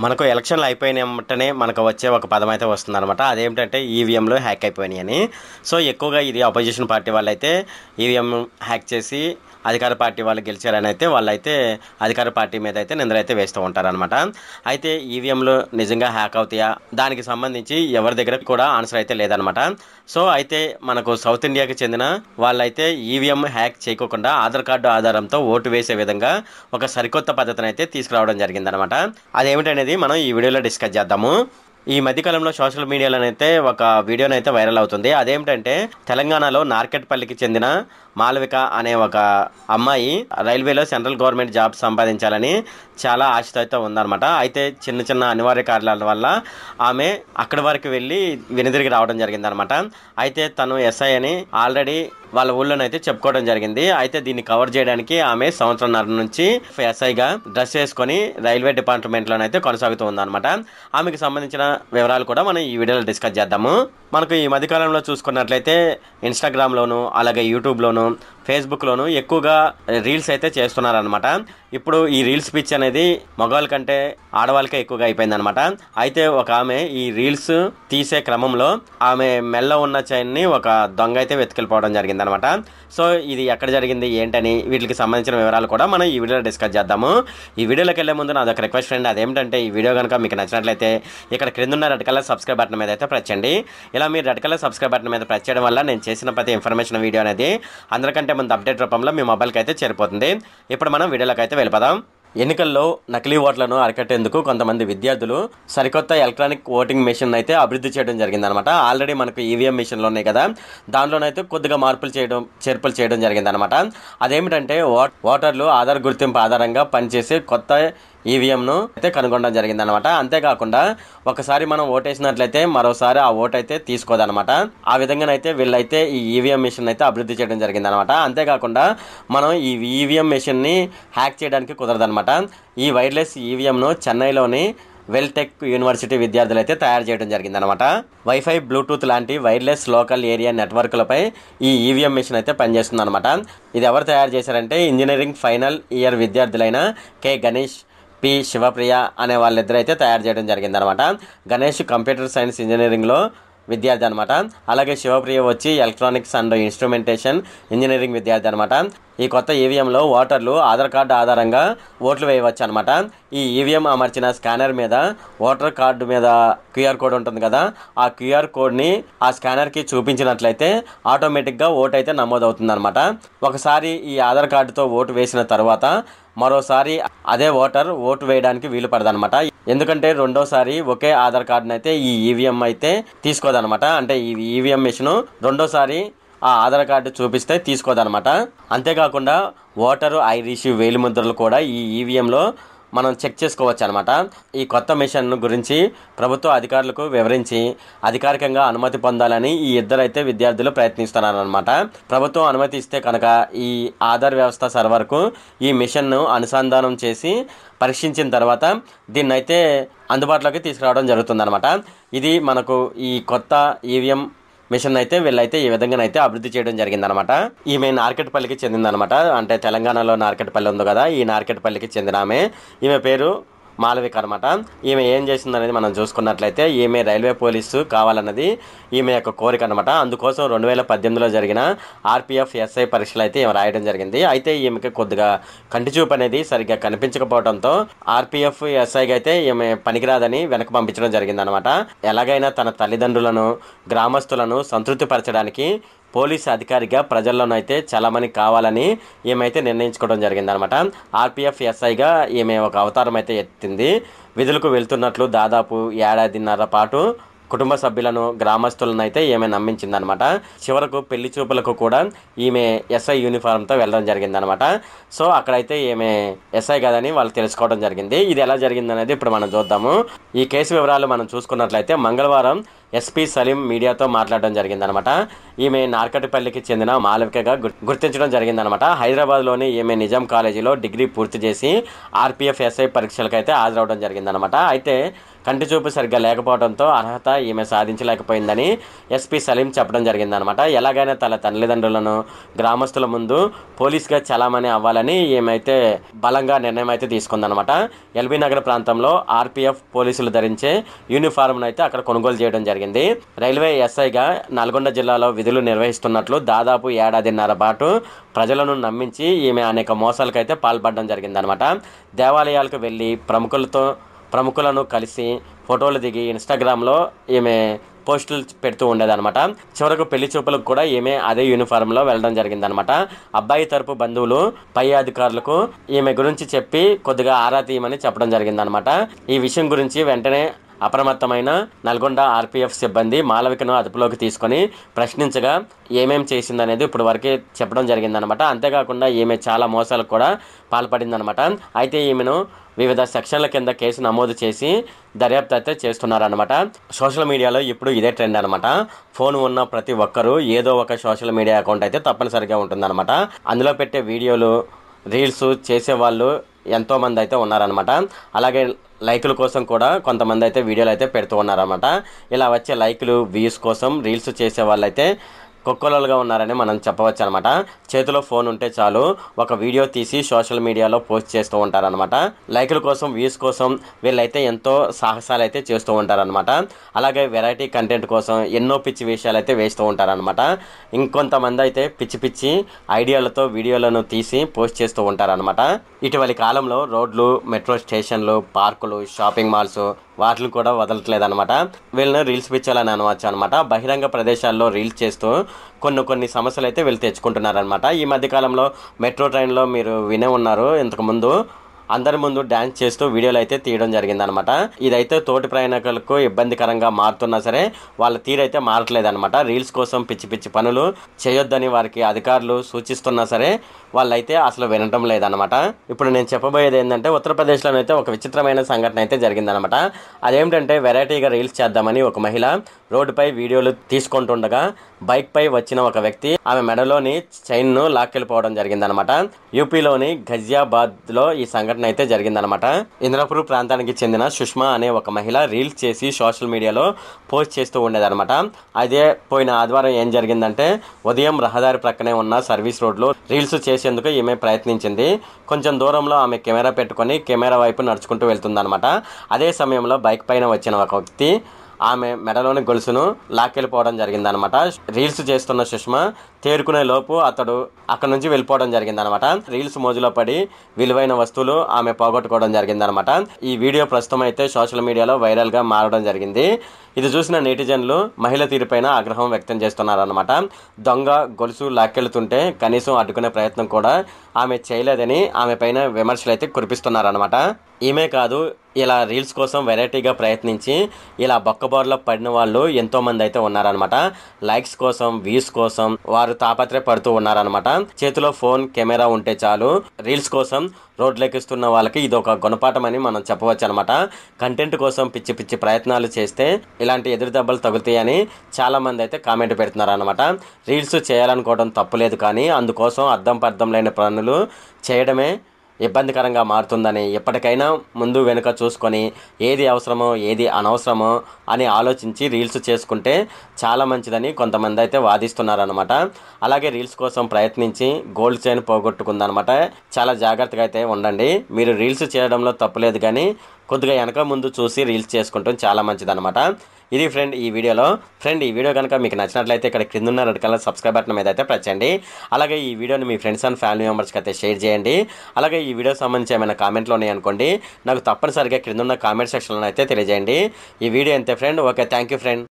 మనకు ఎలక్షన్లు అయిపోయిన వెంటనే మనకు వచ్చే ఒక పదం అయితే వస్తుందన్నమాట. అదేమిటంటే ఈవీఎంలు హ్యాక్ అయిపోయినాయి అని. సో ఎక్కువగా ఇది అపోజిషన్ పార్టీ వాళ్ళు అయితే ఈవీఎం హ్యాక్ చేసి అధికార పార్టీ వాళ్ళు గెలిచారని అయితే వాళ్ళైతే అధికార పార్టీ మీద అయితే నిందలైతే వేస్తూ ఉంటారనమాట. అయితే ఈవీఎంలు నిజంగా హ్యాక్ అవుతాయా, దానికి సంబంధించి ఎవరి దగ్గర కూడా ఆన్సర్ అయితే లేదనమాట. సో అయితే మనకు సౌత్ ఇండియాకి చెందిన వాళ్ళైతే ఈవీఎం హ్యాక్ చేయకోకుండా ఆధార్ కార్డు ఆధారంతో ఓటు వేసే విధంగా ఒక సరికొత్త పద్ధతిని అయితే తీసుకురావడం జరిగిందనమాట. అదేమిటనేది మనం ఈ వీడియోలో డిస్కస్ చేద్దాము. ఈ మధ్యకాలంలో సోషల్ మీడియాలోనైతే ఒక వీడియోనైతే వైరల్ అవుతుంది. అదేమిటంటే తెలంగాణలో నార్కెట్పల్లికి చెందిన మాలవిక అనే ఒక అమ్మాయి రైల్వేలో సెంట్రల్ గవర్నమెంట్ జాబ్ సంపాదించాలని చాలా ఆశతో అయితే ఉందన్నమాట. అయితే చిన్న చిన్న అనివార్య కారణాల వల్ల ఆమె అక్కడి వరకు వెళ్ళి వెనుదిరిగి రావడం జరిగిందనమాట. అయితే తను ఎస్ఐ అని ఆల్రెడీ వాళ్ళ ఊళ్ళోనైతే చెప్పుకోవడం జరిగింది. అయితే దీన్ని కవర్ చేయడానికి ఆమె సంవత్సరంన్నర నుంచి ఎస్ఐగా డ్రెస్ వేసుకొని రైల్వే డిపార్ట్మెంట్లోనైతే కొనసాగుతూ ఉందన్నమాట. ఆమెకు సంబంధించిన వివరాలు కూడా మనం ఈ వీడియోలో డిస్కస్ చేద్దాము. మనకు ఈ మధ్యకాలంలో చూసుకున్నట్లయితే ఇన్స్టాగ్రామ్లోను, అలాగే యూట్యూబ్లోను, ఫేస్బుక్లోను ఎక్కువగా రీల్స్ అయితే చేస్తున్నారనమాట. ఇప్పుడు ఈ రీల్స్ పిచ్ అనేది మగవాళ్ళ కంటే ఆడవాళ్ళకే ఎక్కువగా అయిపోయిందనమాట. అయితే ఒక ఆమె ఈ రీల్స్ తీసే క్రమంలో ఆమె మెల్ల ఉన్న చైన్ని ఒక దొంగ అయితే వెతుకెళ్ళిపోవడం జరిగిందనమాట. సో ఇది ఎక్కడ జరిగింది ఏంటని వీటికి సంబంధించిన వివరాలు కూడా మనం ఈ వీడియోలో డిస్కస్ చేద్దాము. ఈ వీడియోలోకి వెళ్ళే ముందు నాదొక రిక్వెస్ట్ ఫ్రెండ్, అదేమిటంటే ఈ వీడియో కనుక మీకు నచ్చినట్లయితే ఇక్కడ క్రింద ఉన్న రెడ్ కలర్ సబ్స్క్రైబ్ బటన్ మీద అయితే ప్రెస్ చేయండి. ఇలా మీరు రెడ్ కలర్ సబ్స్క్రైబ్ బటన్ మీద ప్రెస్ చేయడం వల్ల నేను చేసిన ప్రతి ఇన్ఫర్మేషన్ వీడియో అనేది అందరికంటే ముందు అప్డేట్ రూపంలో మీ మొబైల్కి అయితే చేరిపోతుంది. ఇప్పుడు మనం వీడియోలోకి అయితే వెళ్ళిపోదాం. ఎన్నికల్లో నకిలీ ఓట్లను అరికట్టేందుకు కొంతమంది విద్యార్థులు సరికొత్త ఎలక్ట్రానిక్ ఓటింగ్ మెషిన్ అయితే అభివృద్ధి చేయడం జరిగిందనమాట. ఆల్రెడీ మనకు ఈవీఎం మెషిన్లు ఉన్నాయి కదా, దాంట్లోనైతే కొద్దిగా చేర్పులు చేయడం జరిగిందనమాట. అదేమిటంటే ఓటర్లు ఆధార్ గుర్తింపు ఆధారంగా పనిచేసే కొత్త ఈవీఎంను అయితే కనుగొనడం జరిగిందనమాట. అంతేకాకుండా ఒకసారి మనం ఓటేసినట్లయితే మరోసారి ఆ ఓటు అయితే తీసుకోదనమాట. ఆ విధంగానైతే వీళ్ళైతే ఈ ఈవీఎం మెషిన్ అయితే అభివృద్ధి చేయడం జరిగిందనమాట. అంతేకాకుండా మనం ఈ ఈవీఎం మెషిన్ని హ్యాక్ చేయడానికి కుదరదనమాట. ఈ వైర్లెస్ ఈవీఎంను చెన్నైలోని వెల్టెక్ యూనివర్సిటీ విద్యార్థులు అయితే తయారు చేయడం జరిగిందనమాట. వైఫై, బ్లూటూత్ లాంటి వైర్లెస్ లోకల్ ఏరియా నెట్వర్క్లపై ఈ ఈవీఎం మెషిన్ అయితే పనిచేస్తుంది అనమాట. ఇది ఎవరు తయారు చేశారంటే ఇంజనీరింగ్ ఫైనల్ ఇయర్ విద్యార్థులైన కె గణేష్, పి శివప్రియ అనే వాళ్ళిద్దరైతే తయారు చేయడం జరిగిందనమాట. గణేష్ కంప్యూటర్ సైన్స్ ఇంజనీరింగ్లో విద్యార్థి అనమాట. అలాగే శివప్రియ వచ్చి ఎలక్ట్రానిక్స్ అండ్ ఇన్స్ట్రుమెంటేషన్ ఇంజనీరింగ్ విద్యార్థి అనమాట. ఈ కొత్త ఈవీఎంలో ఓటర్లు ఆధార్ కార్డు ఆధారంగా ఓట్లు వేయవచ్చు అనమాట. ఈ ఈవీఎం అమర్చిన స్కానర్ మీద ఓటర్ కార్డు మీద క్యూఆర్ కోడ్ ఉంటుంది కదా, ఆ క్యూఆర్ కోడ్ని ఆ స్కానర్కి చూపించినట్లయితే ఆటోమేటిక్గా ఓటు అయితే నమోదవుతుంది అనమాట. ఒకసారి ఈ ఆధార్ కార్డుతో ఓటు వేసిన తర్వాత మరోసారి అదే ఓటు వేయడానికి వీలు పడదనమాట. ఎందుకంటే రెండోసారి ఒకే ఆధార్ కార్డును అయితే ఈ ఈవీఎం అయితే తీసుకోదనమాట. అంటే ఈ ఈవీఎం మెషిన్ రెండోసారి ఆ ఆధార్ కార్డు చూపిస్తే తీసుకోదనమాట. అంతేకాకుండా ఓటరు ఐరిష్ వేలిముద్రలు కూడా ఈ ఈవీఎంలో మనం చెక్ చేసుకోవచ్చు అనమాట. ఈ కొత్త మిషన్ గురించి ప్రభుత్వ అధికారులకు వివరించి అధికారికంగా అనుమతి పొందాలని ఈ ఇద్దరైతే విద్యార్థులు ప్రయత్నిస్తున్నారనమాట. ప్రభుత్వం అనుమతి ఇస్తే కనుక ఈ ఆధార్ వ్యవస్థ సర్వర్కు ఈ మిషన్ను అనుసంధానం చేసి పరీక్షించిన తర్వాత దీన్ని అయితే అందుబాటులోకి తీసుకురావడం జరుగుతుందన్నమాట. ఇది మనకు ఈ కొత్త ఈవీఎం మిషన్ అయితే వీళ్ళైతే ఈ విధంగానైతే అభివృద్ధి చేయడం జరిగిందనమాట. ఈమె నార్కెట్పల్లికి చెందిందనమాట. అంటే తెలంగాణలో నార్కెట్పల్లి ఉంది కదా, ఈ నార్కెట్పల్లికి చెందిన ఈమె పేరు మాలవిక అనమాట. ఈమె ఏం చేసిందనేది మనం చూసుకున్నట్లయితే ఈమె రైల్వే పోలీసు కావాలన్నది ఈమె యొక్క కోరిక అనమాట. అందుకోసం 2018లో జరిగిన ఆర్పిఎఫ్ ఎస్ఐ పరీక్షలు అయితే ఈమె రాయడం జరిగింది. అయితే ఈమెకి కొద్దిగా కంటి చూపు అనేది సరిగ్గా కనిపించకపోవడంతో ఆర్పిఎఫ్ ఎస్ఐకి అయితే ఈమె పనికిరాదని వెనక పంపించడం జరిగిందనమాట. ఎలాగైనా తన తల్లిదండ్రులను, గ్రామస్తులను సంతృప్తిపరచడానికి పోలీసు అధికారిగా ప్రజల్లోనైతే చలామణి కావాలని ఈమెయితే నిర్ణయించుకోవడం జరిగిందనమాట. ఆర్పిఎఫ్ ఎస్ఐగా ఈమె ఒక అవతారం అయితే ఎత్తింది. విధులకు వెళ్తున్నట్లు దాదాపు ఏడాదిన్నర పాటు కుటుంబ సభ్యులను, గ్రామస్తులను అయితే ఈమె నమ్మించిందనమాట. చివరకు పెళ్లి చూపులకు కూడా ఈమె ఎస్ఐ యూనిఫామ్తో వెళ్ళడం జరిగిందనమాట. సో అక్కడైతే ఈమె ఎస్ఐ కదని వాళ్ళు తెలుసుకోవడం జరిగింది. ఇది ఎలా జరిగిందనేది ఇప్పుడు మనం చూద్దాము. ఈ కేసు వివరాలు మనం చూసుకున్నట్లయితే మంగళవారం ఎస్పీ సలీం మీడియాతో మాట్లాడడం జరిగిందనమాట. ఈమె నార్కటిపల్లికి చెందిన మాలవికగా గుర్తించడం జరిగిందనమాట. హైదరాబాద్లోని ఈమె నిజాం కాలేజీలో డిగ్రీ పూర్తి చేసి ఆర్పీఎఫ్ ఎస్ఐ పరీక్షలకైతే హాజరవడం జరిగిందనమాట. అయితే కంటి చూపు సరిగ్గా లేకపోవడంతో అర్హత ఈమె సాధించలేకపోయిందని ఎస్పీ సలీం చెప్పడం జరిగిందనమాట. ఎలాగైనా తన తల్లిదండ్రులను గ్రామస్తుల ముందు పోలీస్గా చలామణి అవ్వాలని ఈమె బలంగా నిర్ణయం అయితే తీసుకుందనమాట. ఎల్బీ నగర్ ప్రాంతంలో ఆర్పీఎఫ్ పోలీసులు ధరించే యూనిఫామ్ను అయితే అక్కడ కొనుగోలు చేయడం జరిగింది. రైల్వే ఎస్ఐగా నల్గొండ జిల్లాలో విధులు నిర్వహిస్తున్నట్లు దాదాపు ఏడాదిన్నర పాటు ప్రజలను నమ్మించి ఈమె అనేక మోసాలకైతే పాల్పడడం జరిగిందనమాట. దేవాలయాలకు వెళ్ళి ప్రముఖులను కలిసి ఫోటోలు దిగి ఇన్స్టాగ్రామ్లో ఈమె పోస్టులు పెడుతూ ఉండేదన్నమాట. చివరకు పెళ్లి చూపులకు కూడా ఈమె అదే యూనిఫామ్లో వెళ్ళడం జరిగిందనమాట. అబ్బాయి తరపు బంధువులు పై అధికారులకు ఈమె గురించి చెప్పి కొద్దిగా ఆరా తీయమని చెప్పడం జరిగిందనమాట. ఈ విషయం గురించి వెంటనే అప్రమత్తమైన నల్గొండ ఆర్పీఎఫ్ సిబ్బంది మాలవికను అదుపులోకి తీసుకొని ప్రశ్నించగా ఏమేం చేసిందనేది ఇప్పుడు వరకే చెప్పడం జరిగిందనమాట. అంతేకాకుండా ఈమె చాలా మోసాలకు కూడా పాల్పడిందనమాట. అయితే ఈమెను వివిధ సెక్షన్ల కింద కేసు నమోదు చేసి దర్యాప్తు అయితే చేస్తున్నారనమాట. సోషల్ మీడియాలో ఇప్పుడు ఇదే ట్రెండ్ అనమాట. ఫోన్ ఉన్న ప్రతి ఒక్కరూ ఏదో ఒక సోషల్ మీడియా అకౌంట్ అయితే తప్పనిసరిగా ఉంటుందన్నమాట. అందులో పెట్టే వీడియోలు రీల్స్ చేసేవాళ్ళు ఎంతోమంది అయితే ఉన్నారనమాట. అలాగే లైకుల కోసం కూడా కొంతమంది అయితే వీడియోలు అయితే పెడుతూ ఉన్నారన్నమాట. ఇలా వచ్చే లైకులు వ్యూస్ కోసం రీల్స్ చేసే వాళ్ళైతే కొక్కొలలుగా ఉన్నారని మనం చెప్పవచ్చు అనమాట. చేతిలో ఫోన్ ఉంటే చాలు ఒక వీడియో తీసి సోషల్ మీడియాలో పోస్ట్ చేస్తూ ఉంటారనమాట. లైకుల కోసం వ్యూస్ కోసం వీళ్ళైతే ఎంతో సాహసాలు అయితే చేస్తూ ఉంటారనమాట. అలాగే వెరైటీ కంటెంట్ కోసం ఎన్నో పిచ్చి విషయాలు అయితే వేస్తూ ఉంటారనమాట. ఇంకొంతమంది అయితే పిచ్చి పిచ్చి ఐడియాలతో వీడియోలను తీసి పోస్ట్ చేస్తూ ఉంటారనమాట. ఇటీవలి కాలంలో రోడ్లు, మెట్రో స్టేషన్లు, పార్కులు, షాపింగ్ మాల్స్ వాటిని కూడా వదలట్లేదనమాట. వీళ్ళని రీల్స్ పిచ్చాలని అనవచ్చు అనమాట. బహిరంగ ప్రదేశాల్లో రీల్స్ చేస్తూ కొన్ని సమస్యలు అయితే వీళ్ళు తెచ్చుకుంటున్నారనమాట. ఈ మధ్యకాలంలో మెట్రో ట్రైన్లో మీరు వినే ఉన్నారు, ఇంతకుముందు అందరి ముందు డ్యాన్స్ చేస్తూ వీడియోలు అయితే తీయడం జరిగిందనమాట. ఇదైతే తోటి ప్రయాణికులకు ఇబ్బందికరంగా మారుతున్నా సరే వాళ్ళ తీరైతే మారట్లేదనమాట. రీల్స్ కోసం పిచ్చి పిచ్చి పనులు చేయొద్దని వారికి అధికారులు సూచిస్తున్నా సరే వాళ్ళైతే అసలు వినటం లేదనమాట. ఇప్పుడు నేను చెప్పబోయేది ఏంటంటే ఉత్తరప్రదేశ్లోనైతే ఒక విచిత్రమైన సంఘటన అయితే జరిగిందనమాట. అదేమిటంటే వెరైటీగా రీల్స్ చేద్దామని ఒక మహిళ రోడ్డుపై వీడియోలు తీసుకుంటుండగా బైక్పై వచ్చిన ఒక వ్యక్తి ఆమె మెడలోని చైన్ను లాక్కెళ్ళిపోవడం జరిగిందనమాట. యూపీలోని ఘజియాబాద్లో ఈ సంఘటన అయితే జరిగిందనమాట. ఇంద్రపూర్ ప్రాంతానికి చెందిన సుష్మా అనే ఒక మహిళ రీల్స్ చేసి సోషల్ మీడియాలో పోస్ట్ చేస్తూ ఉండేదన్నమాట. అదే పోయిన ఆదివారం ఏం జరిగిందంటే ఉదయం రహదారి ప్రక్కనే ఉన్న సర్వీస్ రోడ్లో రీల్స్ చేసేందుకు ఈమె ప్రయత్నించింది. కొంచెం దూరంలో ఆమె కెమెరా పెట్టుకొని కెమెరా వైపు నడుచుకుంటూ వెళ్తుందన్నమాట. అదే సమయంలో బైక్ పైన వచ్చిన ఒక వ్యక్తి ఆమె మెడలోని గొలుసును లాక్కెళ్ళిపోవడం జరిగిందనమాట. రీల్స్ చేస్తున్న సుష్మా తేరుకునే లోపు అతడు అక్కడ నుంచి వెళ్ళిపోవడం జరిగిందనమాట. రీల్స్ మోజులో పడి విలువైన వస్తువులు ఆమె పోగొట్టుకోవడం జరిగిందనమాట. ఈ వీడియో ప్రస్తుతం అయితే సోషల్ మీడియాలో వైరల్గా మారడం జరిగింది. ఇది చూసిన నెటిజన్లు మహిళ తీరుపైన ఆగ్రహం వ్యక్తం చేస్తున్నారనమాట. దొంగ గొలుసు లాక్కెళ్తుంటే కనీసం అడ్డుకునే ప్రయత్నం కూడా ఆమె చేయలేదని ఆమె పైన విమర్శలు అయితే కురిపిస్తున్నారనమాట. ఈమె కాదు, ఇలా రీల్స్ కోసం వెరైటీగా ప్రయత్నించి ఇలా బొక్కబోర్లో పడిన వాళ్ళు ఎంతోమంది అయితే ఉన్నారనమాట. లైక్స్ కోసం, వ్యూస్ కోసం వారు తాపత్రయపడుతూ ఉన్నారనమాట. చేతిలో ఫోన్, కెమెరా ఉంటే చాలు రీల్స్ కోసం రోడ్లెక్కిస్తున్న వాళ్ళకి ఇది ఒక గుణపాఠం అని మనం చెప్పవచ్చు అనమాట. కంటెంట్ కోసం పిచ్చి పిచ్చి ప్రయత్నాలు చేస్తే ఇలాంటి ఎదురు దెబ్బలు తగులుతాయని చాలా మంది అయితే కామెంట్ పెడుతున్నారు అనమాట. రీల్స్ చేయాలనుకోవడం తప్పులేదు, కానీ అందుకోసం అర్థం పర్థం లేని పనులు చేయడమే ఇబ్బందికరంగా మారుతుందని ఎప్పటికైనా ముందు వెనుక చూసుకొని ఏది అవసరమో ఏది అనవసరమో అని ఆలోచించి రీల్స్ చేసుకుంటే చాలా మంచిదని కొంతమంది అయితే వాదిస్తున్నారనమాట. అలాగే రీల్స్ కోసం ప్రయత్నించి గోల్డ్ చైన్ పోగొట్టుకుందనమాట. చాలా జాగ్రత్తగా అయితే ఉండండి. మీరు రీల్స్ చేయడంలో తప్పులేదు, కానీ కొద్దిగా వెనక ముందు చూసి రీల్స్ చేసుకుంటాం చాలా మంచిదన్నమాట. ఇది ఫ్రెండ్ ఈ వీడియోలో. ఫ్రెండ్ ఈ వీడియో కనుక మీకు నచ్చినట్లయితే ఇక్కడ కింద ఉన్న రెడ్ కలర్ సబ్స్క్రైబ్ బటన్ మీద అయితే ప్రెస్ చేయండి. అలాగే ఈ వీడియోని మీ ఫ్రెండ్స్ అండ్ ఫ్యామిలీ మెంబర్స్కి అయితే షేర్ చేయండి. అలాగే ఈ వీడియో సంబంధించి ఏమైనా కామెంట్లు ఉన్నాయనుకోండి, నాకు తప్పనిసరిగా కింద ఉన్న కామెంట్ సెక్షన్లో అయితే తెలియజేయండి. ఈ వీడియో అంతే friend. Okay, thank you friend.